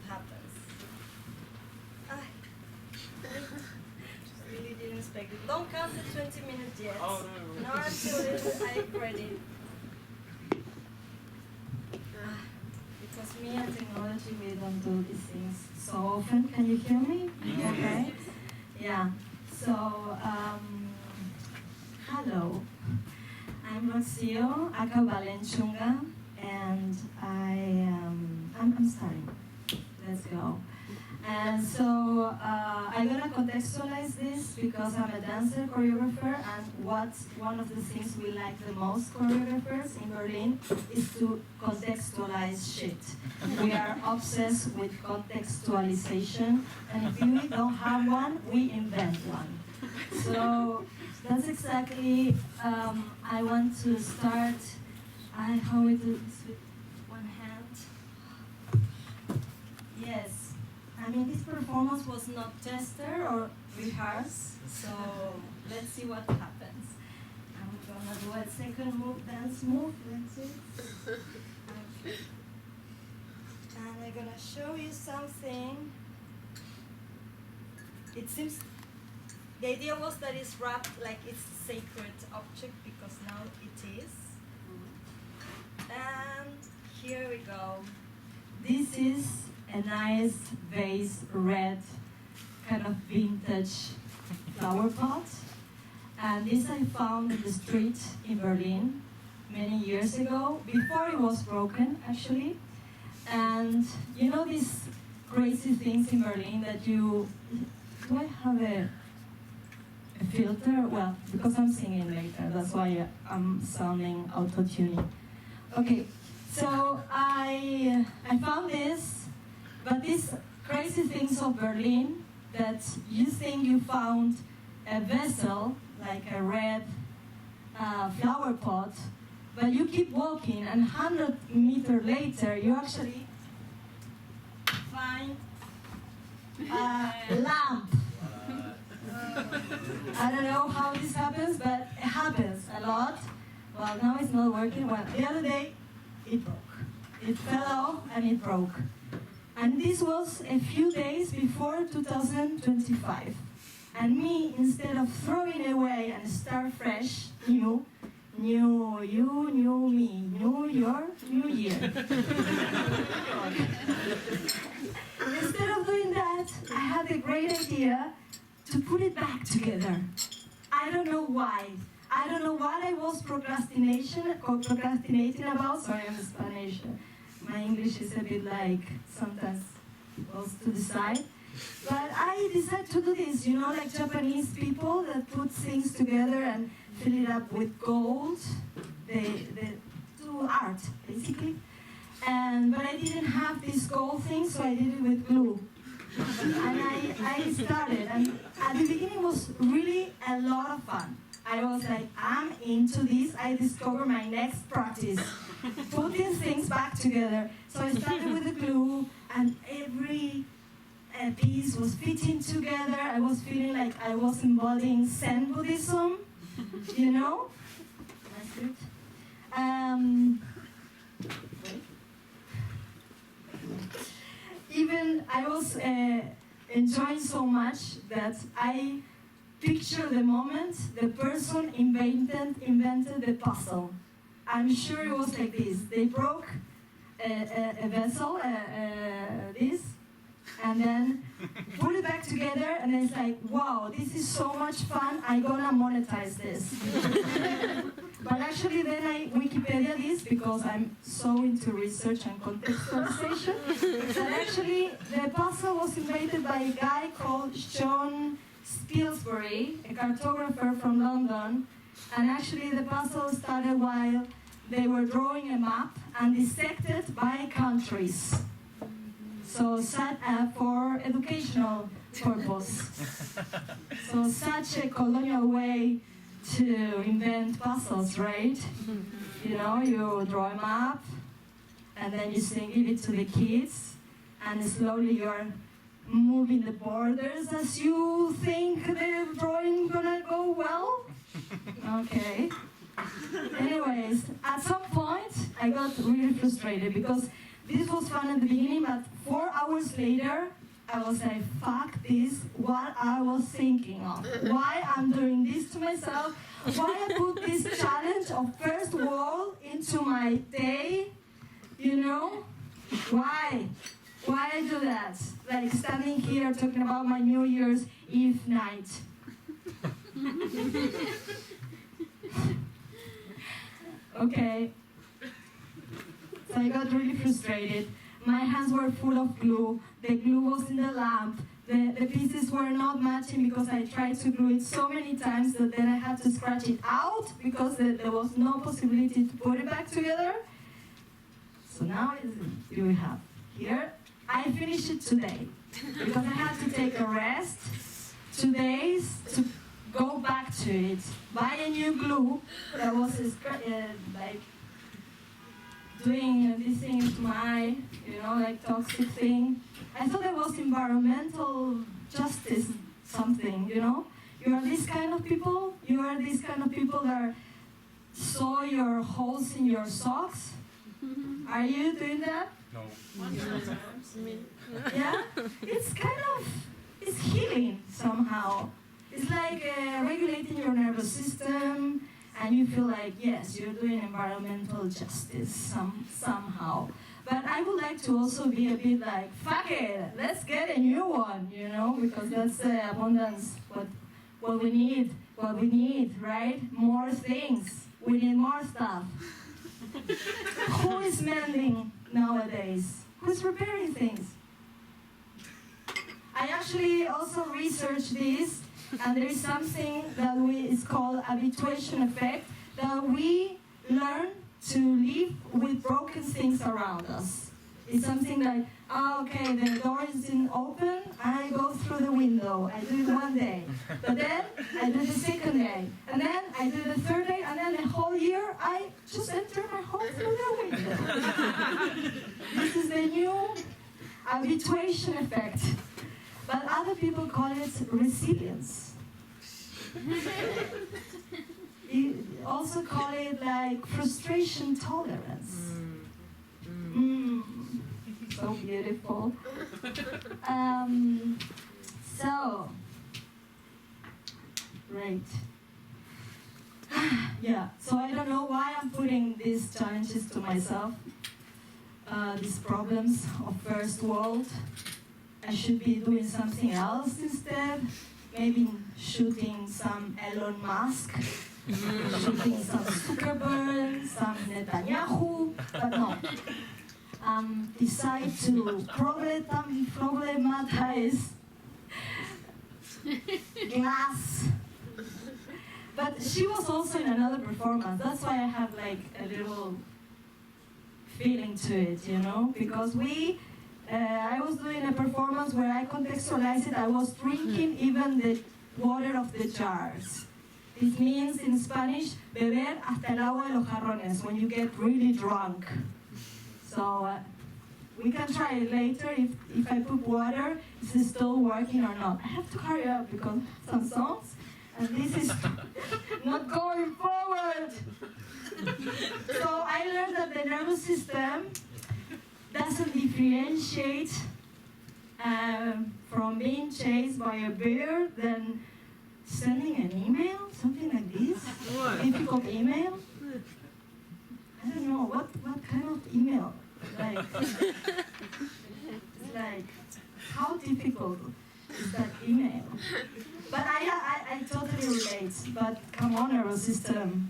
happens. Really didn't expect it. Don't count the 20 minutes yet. Oh, no. Not until I'm ready. Because me and technology, we don't do these things so often. Can you hear me? Okay. Yeah. So, hello. I'm ROXiO, a.k.a. Balenchunga, and I'm starting. Let's go. And so I'm gonna contextualize this because I'm a dancer choreographer, and what's one of the things we like the most choreographers in Berlin is to contextualize shit. We are obsessed with contextualization, and if we don't have one, we invent one. So that's exactly, I want to start, how we do this with one hand. Yes. I mean, this performance was not tested or rehearsed, so let's see what happens. I'm gonna do a second move, dance move, let's see. Okay. And I'm gonna show you something. It seems, the idea was that it's wrapped like it's a sacred object, because now it is. And here we go. This is a nice vase, red, kind of vintage flower pot. And this I found in the street in Berlin many years ago, before it was broken, actually. And you know these crazy things in Berlin that you... Do I have a filter? Well, because I'm singing later, that's why I'm sounding auto-tuning. Okay, so I found this. But these crazy things of Berlin, that you think you found a vessel, like a red flower pot, but you keep walking, and 100 meters later, you actually find a lamp. I don't know how this happens, but it happens a lot. Well, now it's not working. Well, the other day, it broke. It fell off and it broke. And this was a few days before 2025. And me, instead of throwing away and start fresh, new you, new me, new year. Instead of doing that, I had the great idea to put it back together. I don't know why. I don't know what I was procrastinating about. Sorry, I'm Spanish. My English is a bit like sometimes goes to the side. But I decided to do this, you know, like Japanese people that put things together and fill it up with gold. They do art, basically. But I didn't have this gold thing, so I did it with glue. And I started, and at the beginning it was really a lot of fun. I was like, I'm into this. I discovered my next practice. Putting things back together. So I started with the glue, and every piece was fitting together. I was feeling like I was embodying Zen Buddhism, you know? That's it. Even I was enjoying so much that I picture the moment the person invented the puzzle. I'm sure it was like this. They broke a vessel, this, and then put it back together, and it's like, wow, this is so much fun, I'm gonna monetize this. But actually then I Wikipedia this, because I'm so into research and contextualization, that actually the puzzle was invented by a guy called John Spilsbury, a cartographer from London. And actually the puzzle started while they were drawing a map and dissected by countries. So for educational purpose. So such a colonial way to invent puzzles, right? You know, you draw a map and then you give it to the kids, and slowly you're moving the borders as you think the drawing gonna go well. Okay. Anyways, at some point I got really frustrated because this was fun at the beginning, but 4 hours later, I was like, fuck this, what I was thinking of. Why I'm doing this to myself, why I put this challenge of first wall into my day, you know? Why? Why I do that? Like standing here talking about my New Year's Eve night. Okay. So I got really frustrated. My hands were full of glue. The glue was in the lamp. The pieces were not matching because I tried to glue it so many times that then I had to scratch it out because there was no possibility to put it back together. So now you have here. I finished it today because I had to take a rest, 2 days to go back to it, buy a new glue that was like doing this thing to my eye, you know, like toxic thing. I thought it was environmental justice something, you know. You are this kind of people. You are this kind of people that saw your holes in your socks. Are you doing that? No. Yeah? It's kind of, it's healing somehow. It's like regulating your nervous system, and you feel like, yes, you're doing environmental justice somehow. But I would like to also be a bit like, fuck it, let's get a new one, you know, because that's abundance, what we need, right? More things. We need more stuff. Who is mending nowadays? Who's repairing things? I actually also researched this, and there is something that is called habituation effect, that we learn to live with broken things around us. It's something like, oh, okay, the door isn't open, I go through the window. I do it one day, but then I do the second day, and then I do the third day, and then the whole year I just enter my home through the window. This is the new habituation effect. But other people call it resilience. You also call it like frustration tolerance. So beautiful. So, great. Yeah, so I don't know why I'm putting these challenges to myself, these problems of first world. I should be doing something else instead. Maybe shooting some Elon Musk, shooting some Zuckerberg, some Netanyahu, but no. Decide to problematize glass. But she was also in another performance. That's why I have like a little feeling to it, you know, because I was doing a performance where I contextualized it. I was drinking even the water of the jars. It means in Spanish, beber hasta el agua de los jarrones, when you get really drunk. So we can try it later if I put water, is it still working or not? I have to hurry up because some songs, and this is not going forward. So I learned that the nervous system doesn't differentiate from being chased by a bear than sending an email, something like this. Difficult email. I don't know what kind of email. Like, it's like, how difficult is that email? But I totally relate. But come on, nervous system.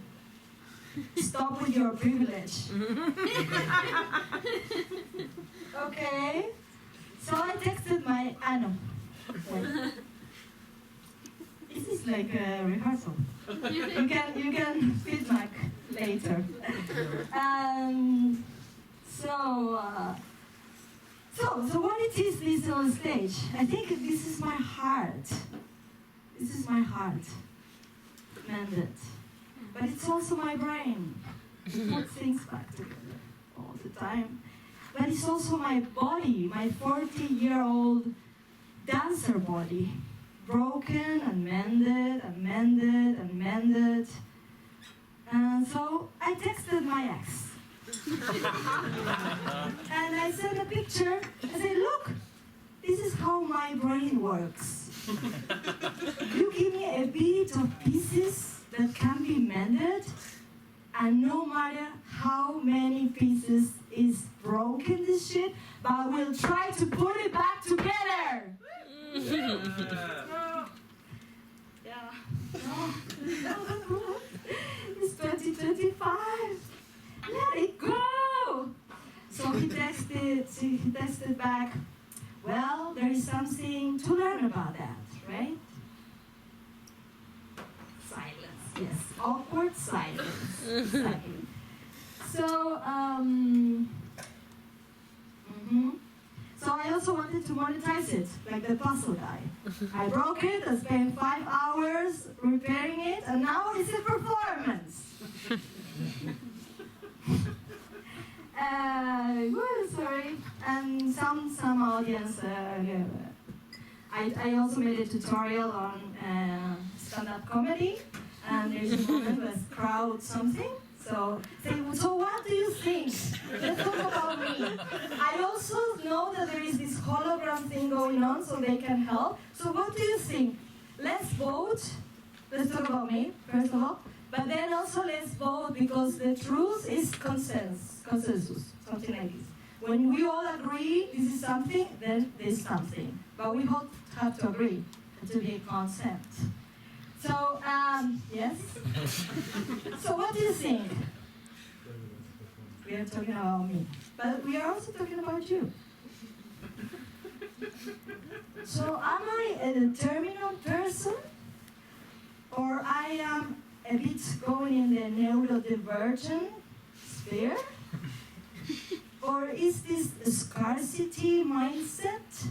Stop with your privilege. Okay. So I texted my no. Wait. This is like a rehearsal. You can feedback later. So what it is this on stage? I think this is my heart. This is my heart. Mended. But it's also my brain. It puts things back together all the time. But it's also my body, my 40-year-old dancer body. Broken and mended and mended and mended. And so I texted my ex. And And I sent a picture. I said, look, this is how my brain works. You give me a bit of pieces that can be mended, and no matter how many pieces is broken, this shit, but I will try to put it back together. Yeah. It's 2025. Let it go. So he texted back, well, there is something to learn about that, right? Silence, yes, awkward silence. Exactly. So, so I also wanted to monetize it, like the puzzle guy. I broke it, I spent 5 hours repairing it, and now it's a performance. Well, sorry, and some audience. I also made a tutorial on stand-up comedy, and there's a moment with crowd something. So what do you think? Let's talk about me. I also know that there is this hologram thing going on, so they can help. So what do you think? Let's vote. Let's talk about me, first of all. But then also let's vote, because the truth is consensus, something like this. When we all agree this is something, then there's something. But we both have to agree to be consent. So, yes? So what do you think? We are talking about me, but we are also talking about you. So am I a terminal person? Or I am a bit going in the neurodivergent sphere? Or is this a scarcity mindset?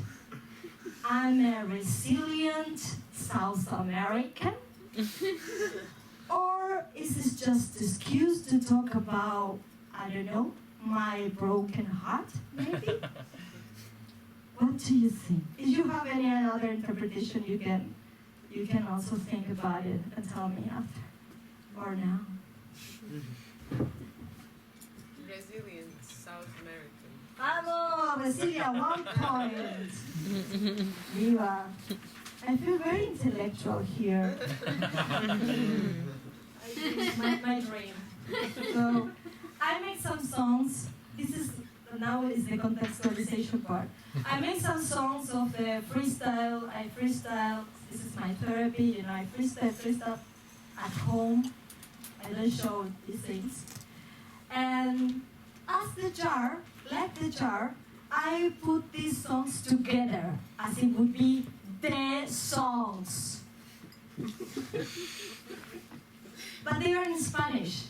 I'm a resilient South American? Or is this just an excuse to talk about, I don't know, my broken heart, maybe? What do you think? If you have any other interpretation, you can also think about it and tell me after, or now. Resilient South American. Vamos, Brasilia, 1 point. Viva. I feel very intellectual here. my dream. So, I make some songs. Now is the contextualization part. I make some songs of freestyle. I freestyle. This is my therapy. I freestyle at home. I don't show these things. And as the jar, like the jar, I put these songs together as it would be the songs. But they are in Spanish.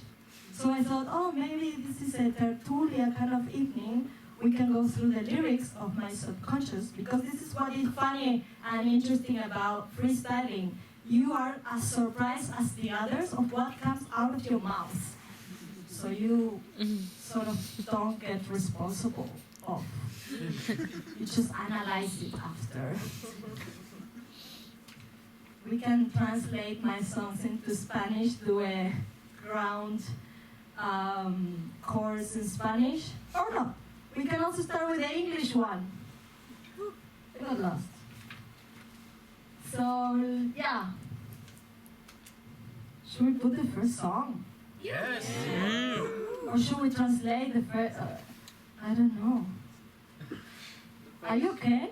So I thought, oh, maybe this is a tertulia kind of evening. We can go through the lyrics of my subconscious, because this is what is funny and interesting about freestyling. You are as surprised as the others of what comes out of your mouth. So you sort of don't get responsible of. You just analyze it after. We can translate my songs into Spanish, do a ground course in Spanish, or no. We can also start with the English one. I got lost. So, yeah. Should we put the first song? Yes. Or should we translate the first? I don't know. Are you okay?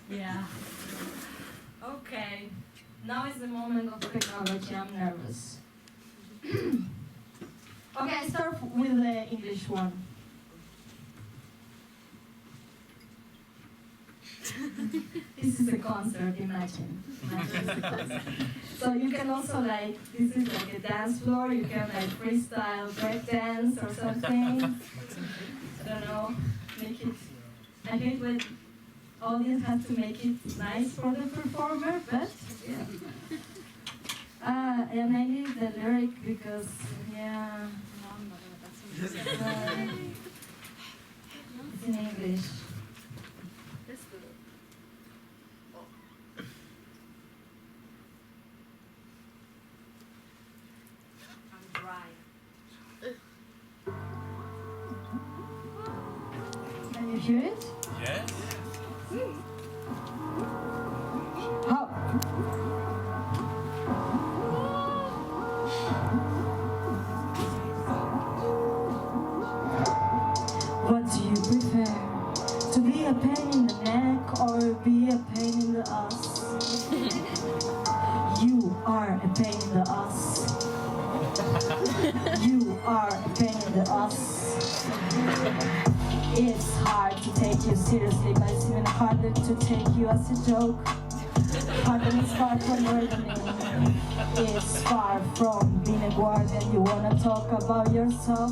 Yeah. Okay. Now is the moment of technology. I'm nervous. Okay, I start with the English one. This is a concert, imagine. Imagine it's a concert. So you can also this is like a dance floor, you can freestyle break dance or something. I don't know, make it, I hate when audience has to make it nice for the performer, but yeah. And I need the lyric because, yeah, it's in English. I'm dry. hear it? Yes. How? What do you prefer? To be a pain in the neck or be a pain in the ass? You are a pain in the ass. You are a pain in the ass. It's hard to take you seriously, but it's even harder to take you as a joke. Pardon is far from burdening. It's far from being a guardian. You wanna talk about yourself,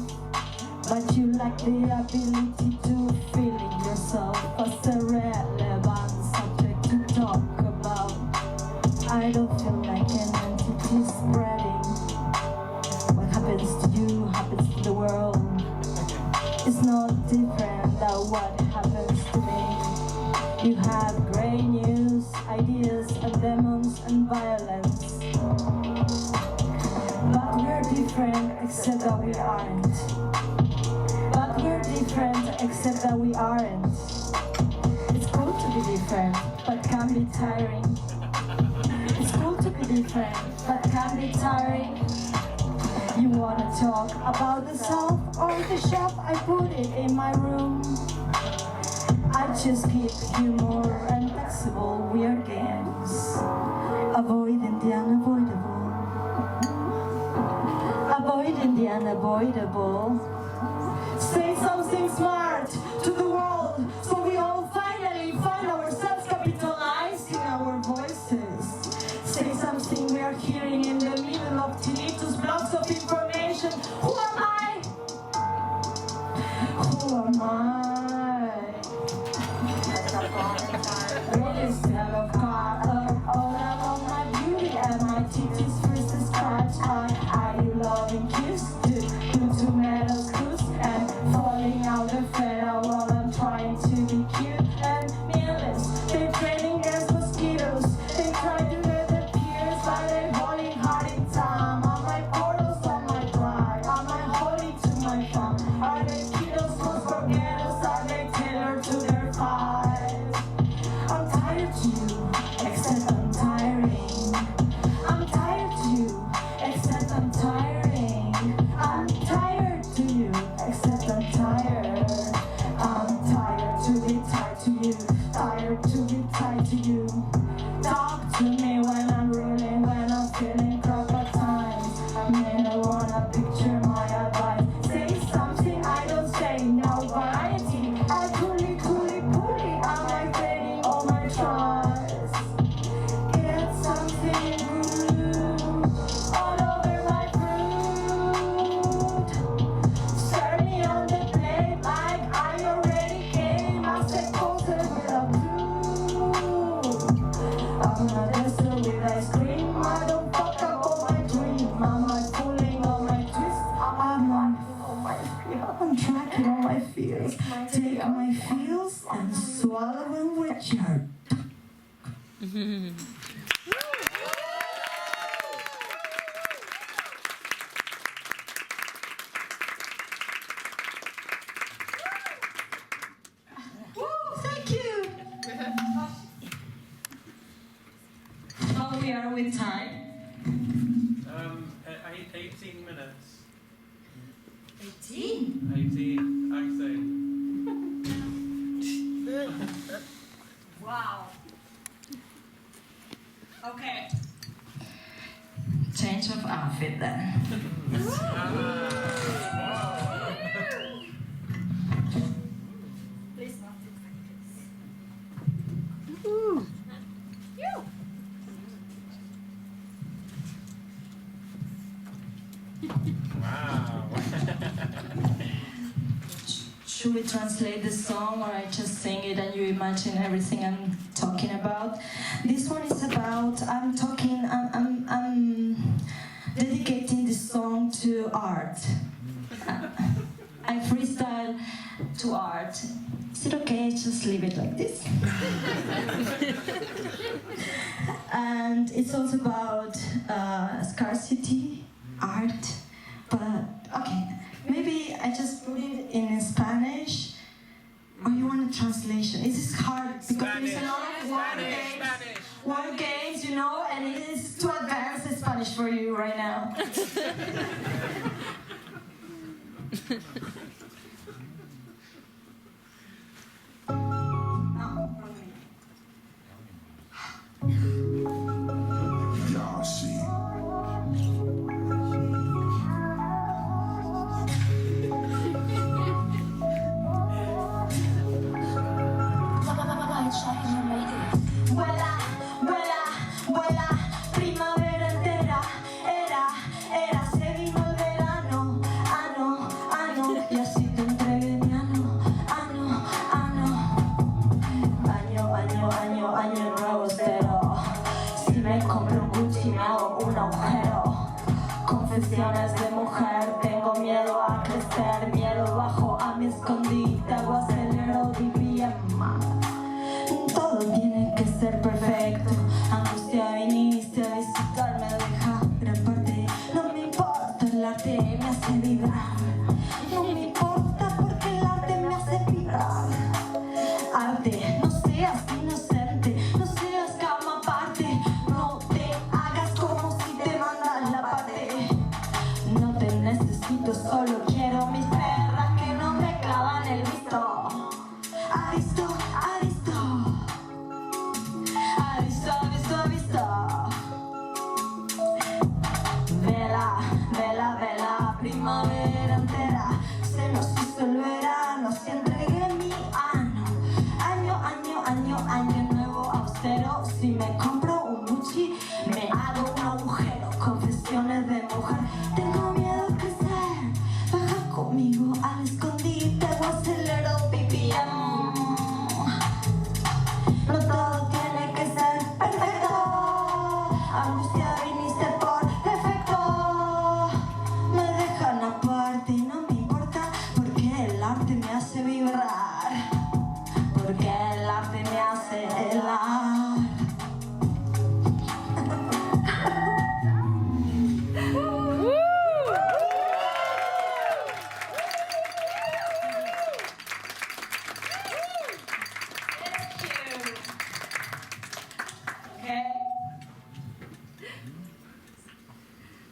but you lack the ability to feel it yourself as a relevant subject to talk about. I don't feel like an entity spreading. What happens to you happens to the world. It's not different than what happens to me. You have grey news, ideas and demons and violence. But we're different except that we aren't. But we're different except that we aren't. It's cool to be different, but can be tiring. It's cool to be different, but can be tiring. You wanna talk about the South or the shop? I put it in my room. I just keep humor and flexible weird games. Avoiding the unavoidable. Avoiding the unavoidable. Say something smart to the world so we all finally find ourselves capitalizing our voices. Say something we are hearing in the middle of tinnitus blocks of information. Who am I? Who am I? Really still of caught up all along my beauty and my titties first to scratch. Are you loving kiss? To metal screws and falling out the feather while I'm trying to be cute and meaningless. They're training against mosquitoes. They try to let the peers by their holding hard in time. Are my portals on my drive? Am I holy to my farm? Are they kiddos most forgetters? Are they tailored to their fight? I'm tired to you, except I'm tiring. I'm tired to you, except I'm tiring. I'm tired to you, except I'm tired. I'm tired to be tied to you, tired to be tied to you. Talk to me when I'm ruling, when I'm feeling crap at times. I mean, I wanna picture my advice. Say something I don't say, no variety. I coolie, I'm like fading all my tries. Get something good all over my fruit. Serve me on the plate like I already came. I said closer without blue. I'm a desert with ice cream. I don't fuck up all my dream. I'm like pulling on my twist. I'm tracking all my fears. Take my feels and swallow them with your. Woo, thank you. How we are with time? 18 minutes. 18. 18, I say. Wow. Okay. Change of outfit then. Please not Wow. Should we translate the song or I just sing it and you imagine everything I'm talking about? This one is about, I'm dedicating this song to art. I freestyle to art. Is it okay? Just leave it like this. And it's also about scarcity, art, but okay. Maybe I just put it in Spanish, or you want to Y'all see. Vuela, vuela, vuela, primavera entera, era, se vino el verano, ano, y así te entregué mi ano, año nuevo cero, si me compro un Gucci me hago un agujero, confesiones de mujer, tengo miedo a crecer, miedo bajo a mi escondite, hago acelero, BPM. Todo tiene que ser perfecto. Angustia, viniste a visitarme, deja gran parte. No me importa, el arte me hace vibrar. No me importa porque el arte me hace vibrar. Arte, no seas inocente, no seas cama aparte. No te hagas como si te mandan la parte. No te necesito, solo quiero mis perras que no me clavan el visto. Aristo, Aristo. Visto. Vela, vela, vela, primavera entera. Se nos hizo el verano, si entregué mi ano. Año nuevo austero. Si me compro un Gucci, me hago un agujero. Confesiones de mujer, tengo miedo a crecer. Baja conmigo al escondite o acelero BPM. No todo tiene que ser perfecto. Angustia, viniste por defecto. Me dejan aparte, no me importa, porque el arte me hace vibrar. Porque el arte me hace helar. Okay.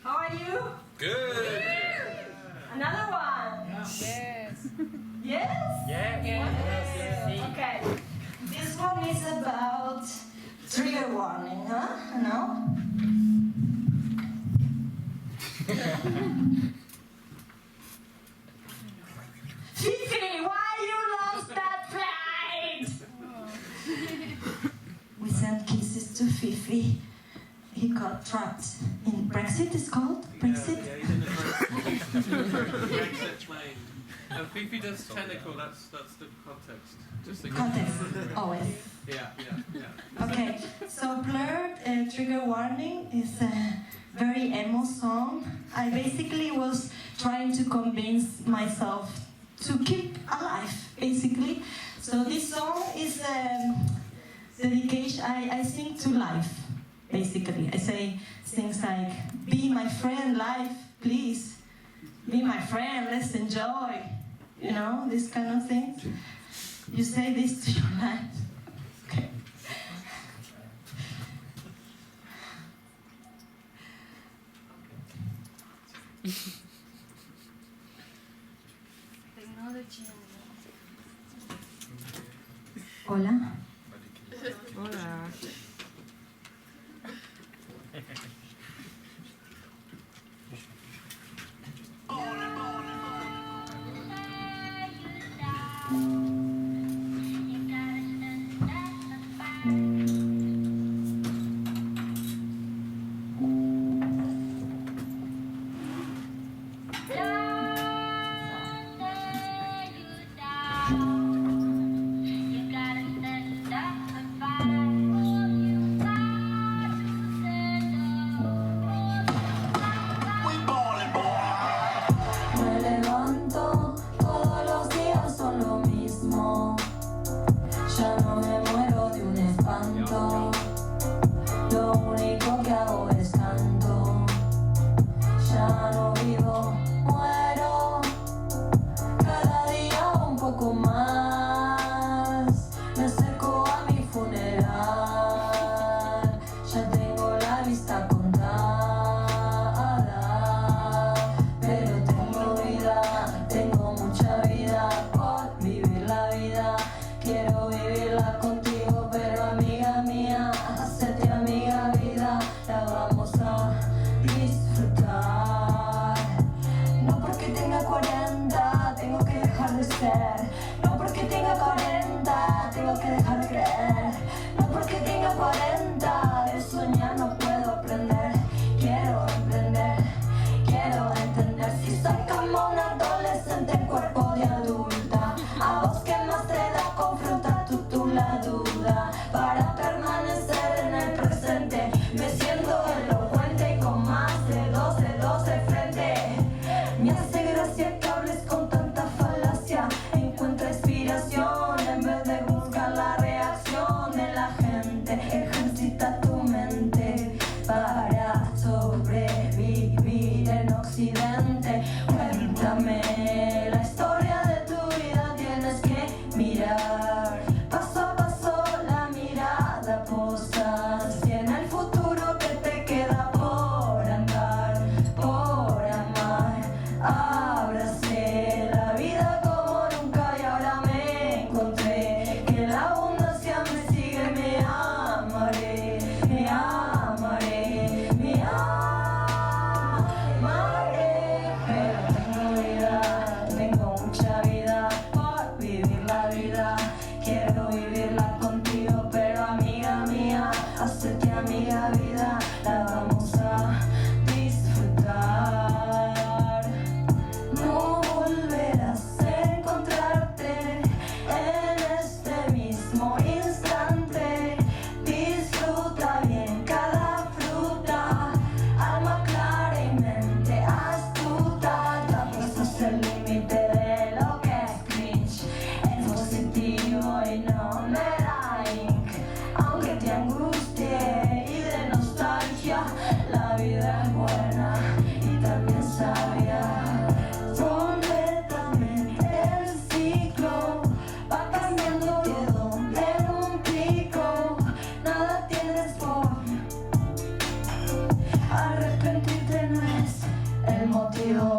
How are you? Good. Another one. Yes. Yes? Yeah. Okay. This one is about trigger warning, huh? No? Fifi, why you lost that flight? We sent kisses to Fifi. He got trapped in Brexit. Is called Brexit. Yeah, he's in the Brexit plane. Fifi does technical. That's the context. Just the Context, always. Yeah. Okay, so Blurred Trigger Warning is a very emo song. I basically was trying to convince myself to keep alive, basically. So this song is dedication. I sing to life, basically. I say things like, "Be my friend, life, please. Be my friend, let's enjoy." You know, this kind of things. You say this to your life. Okay. Hola. Hola. Me levanto, todos los días son lo mismo. querer. No porque tenga 40, tengo que dejar de creer. No porque tenga 40, de soñar no puedo aprender. Quiero emprender, quiero entender. Si soy como una adolescente en cuerpo de adulta, a vos que más te da confrontar tú la duda. Para permanecer en el presente, me siento elocuente y con más de 12 frente. Me hace gracia que hables con tanta falacia. Encuentra inspiración en vez de buscar la reacción de la gente. Ejercita tu mente para sobrevivir en Occidente. Cuéntame la historia de tu vida, tienes que mirar paso a paso la mirada posas. Y en el futuro que te queda por andar, por amar, abracé la vida como nunca y ahora me encontré que la abundancia me sigue. Me amaré, me amaré, me amaré. Pero tengo vida, tengo mucha vida por vivir la vida. Quiero vivirla contigo, pero amiga mía, hacete amiga vida, la vamos a disfrutar. No volverás a encontrarte en este mismo instante. Disfruta bien cada fruta, alma clara y mente astuta. Traspasas el límite de lo que es cringe, es positivo y no me da ink. Aunque te angustie y de nostalgia, la vida es buena y también sabia. Completamente el ciclo va cambiando de donde en un pico. Nada tienes por arrepentirte, no es el motivo.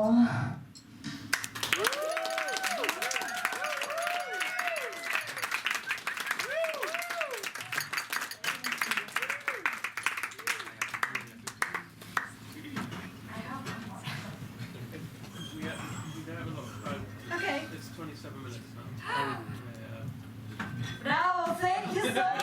We don't have a lot of time. Okay. It's 27 minutes now. Bravo, thank you so much.